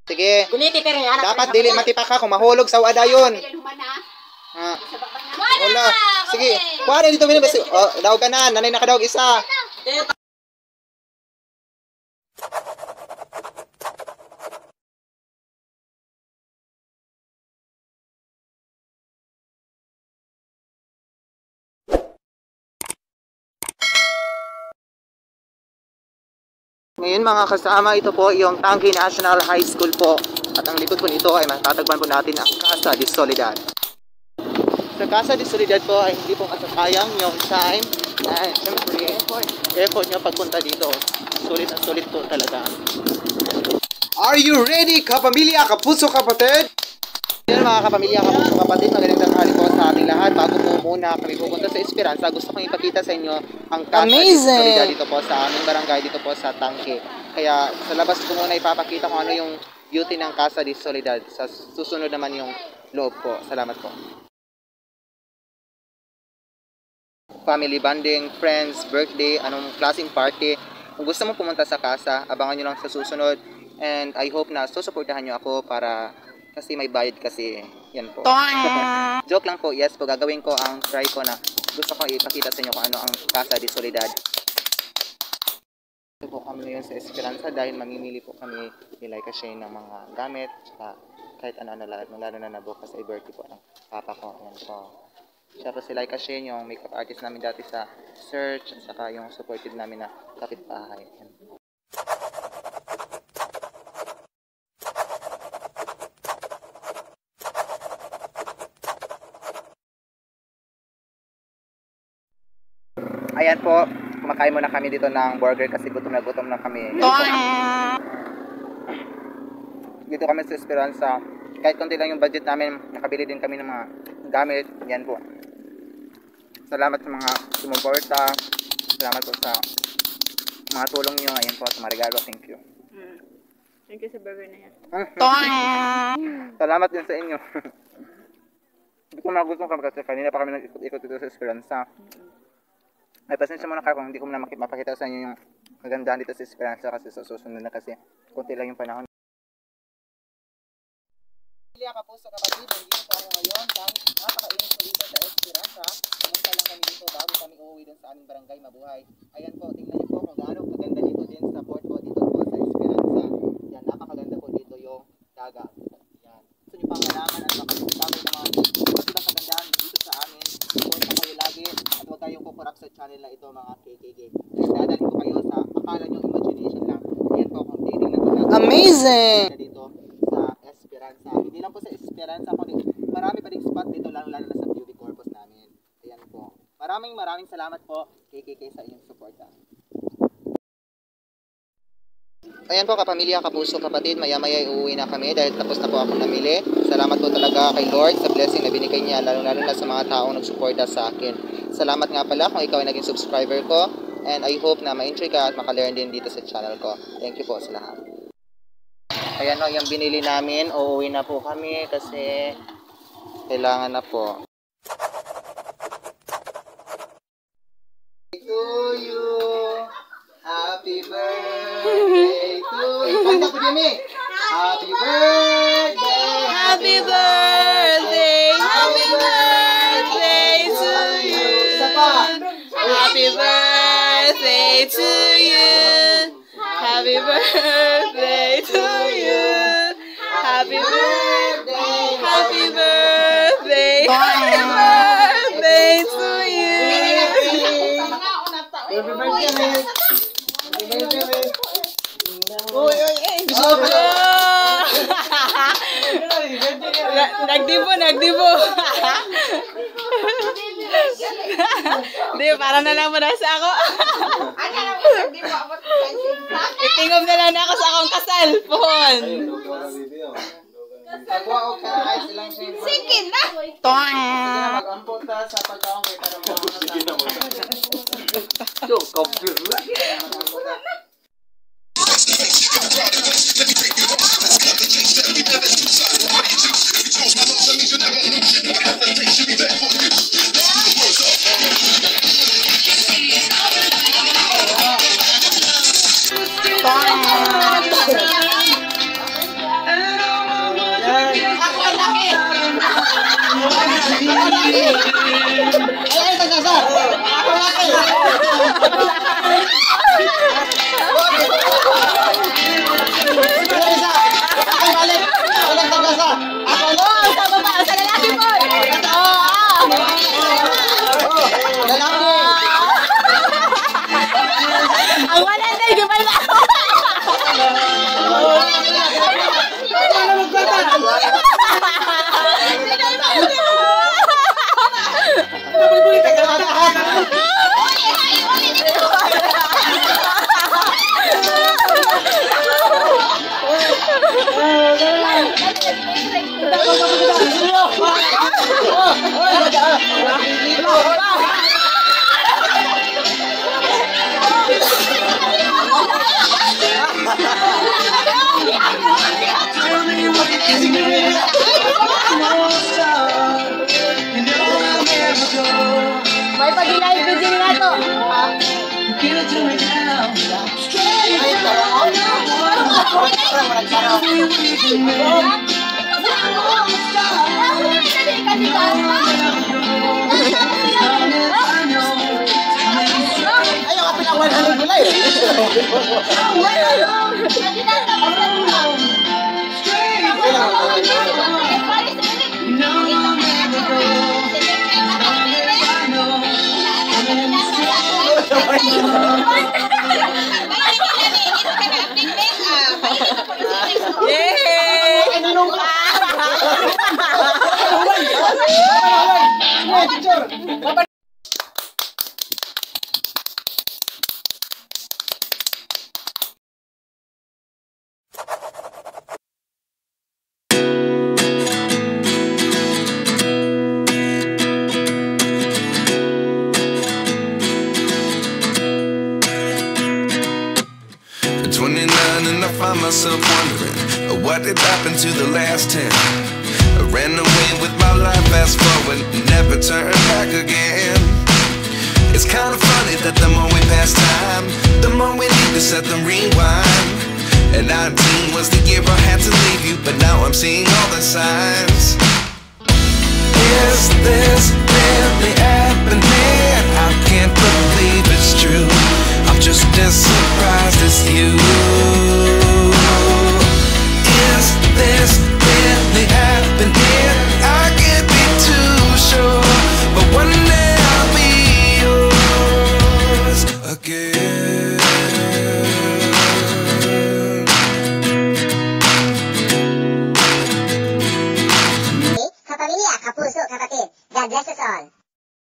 Sige. Guliti pero yan. Dapat dili matipak ka kung mahulog sa wadayon. Wala. Sige. Kuha dito minibas. Oh, daog ka na. Nanay nakadaog isa. Ngayon mga kasama, ito po yung Tangke National High School po. At ang likod po nito ay matatagpan po natin ang Casa de Soledad. Sa Casa de Soledad po ay hindi po masasayang yung time and syempre effort nyo pagpunta dito. Sulit na sulit po talaga. Are you ready, kapamilya, kapuso, kapatid? Yan mga kapamilya, kapuso, kapatid, magandang tanghali po sa ating lahat. Bago po muna kami pupunta sa Esperanza, gusto kong ipakita sa inyo ang Casa de Soledad dito po sa aming barangay, dito po sa Tangke. Kaya sa labas ko muna ipapakita kung ano yung beauty ng Casa de Soledad. Sa susunod naman yung loob po. Salamat po. Family bonding, friends, birthday, anong klaseng party. Kung gusto mo pumunta sa casa, abangan nyo lang sa susunod. And I hope na susuportahan nyo ako para kasi may bayad kasi. Yan po. Joke lang po. Yes po, gagawin ko ang try ko na gusto ko ipakita sa inyo kung ano ang Casa de Soledad. Ito po kami ngayon sa Esperanza dahil mamimili po kami ni Laika Shane ng mga gamit tsaka kahit ano-ano lalo na nabukas ay birthday po ng papa ko. Yan po. Siya po si Laika Shane, yung makeup artist namin dati sa Search at saka yung supported namin na kapitbahay. Yan po. Ayan po, kumakain muna kami dito ng burger kasi gutom na kami. Dito kami sa Esperanza. Kahit konti lang yung budget namin, nakabili din kami ng mga gamit. Yan po. Salamat sa mga sumuporta. Salamat po sa mga tulong nyo. Ayan po, sa mga regalo. Thank you. Thank you sa burger na yan. Salamat din sa inyo. Hindi ko magutom kami kasi kanina pa kami nag-ikot dito sa Esperanza. Ay, pasensya muna kayo kung hindi ko na mapakita sa inyo yung kagandahan dito sa Esperanza kasi sa susunod na kasi konti lang yung panahon. Pamilya, kapuso, kapatid, nandito po ako ngayon dahil napakainit po dito sa Esperanza. Pumunta lang kami dito bago kami uuwi dun sa aming barangay Mabuhay. Ayan po, tingnan niyo po kung gaano kaganda dito din sa port po dito po sa Esperanza. Yan, napakaganda po dito yung dagat. Yan. Gusto niyo pang malaman at makapagsabi ng mga iba't ibang kagandahan dito sa amin. Support na kayo lagi at huwag kayong kukurap sa channel na ito mga KKG. Dahil dadalhin ko kayo sa akala nyo imagination lang. Yan po kung titignan ko na amazing! Dito sa Esperanza. Hindi lang po sa Esperanza, kundi marami pa ding spot dito lalo na sa beauty corpus namin. Ayan po. Maraming salamat po KKK sa inyong suporta. Ayan po kapamilya, kapuso, kapatid, maya-maya uuwi na kami dahil tapos na po akong namili. Salamat po talaga kay Lord sa blessing na binigay niya, lalo na sa mga taong nagsuporta sa akin. Salamat nga pala kung ikaw ay naging subscriber ko and I hope na ma-enjoy ka at makalearn din dito sa channel ko. Thank you po sa lahat. Ayan o, yung binili namin, uuwi na po kami kasi kailangan na po. To you, happy birthday to you. Kanta po Jimmy. Happy birthday, Happy birthday, happy birthday to you. Happy birthday to you. Happy birthday to you. Happy birthday, happy birthday, happy birthday to you. Happy birthday. Uy, nagdibo. Di, para na lang muna sa ako. Itingom na lang ako sa akong kasalpon. Sige na. Toang. Mag-ampot ta sa pagkaong kay para mo. Ay, tagasa. Ako laki. Isa. Ay, balik. Walang tagasa. Ako Oh, sa baba, sa lalaki po. lalaki. Ang 100, gabal na ako. May pag-live video nga to. Ayaw ka pinawalan mo na eh. Yay! At 29 and I find myself wondering what did happen to the last 10. I ran away with my life, fast forward, never turn back again. It's kind of funny that the more we pass time, the more we need to set the rewind. And 19 was the year I had to leave you, but now I'm seeing all the signs. Is this really happening? I can't believe it's true. I'm just as surprised as you. Is this really happening? I can't be too sure, but one day I'll be yours again. Kapamilya, kapuso, kapatid. God bless us all.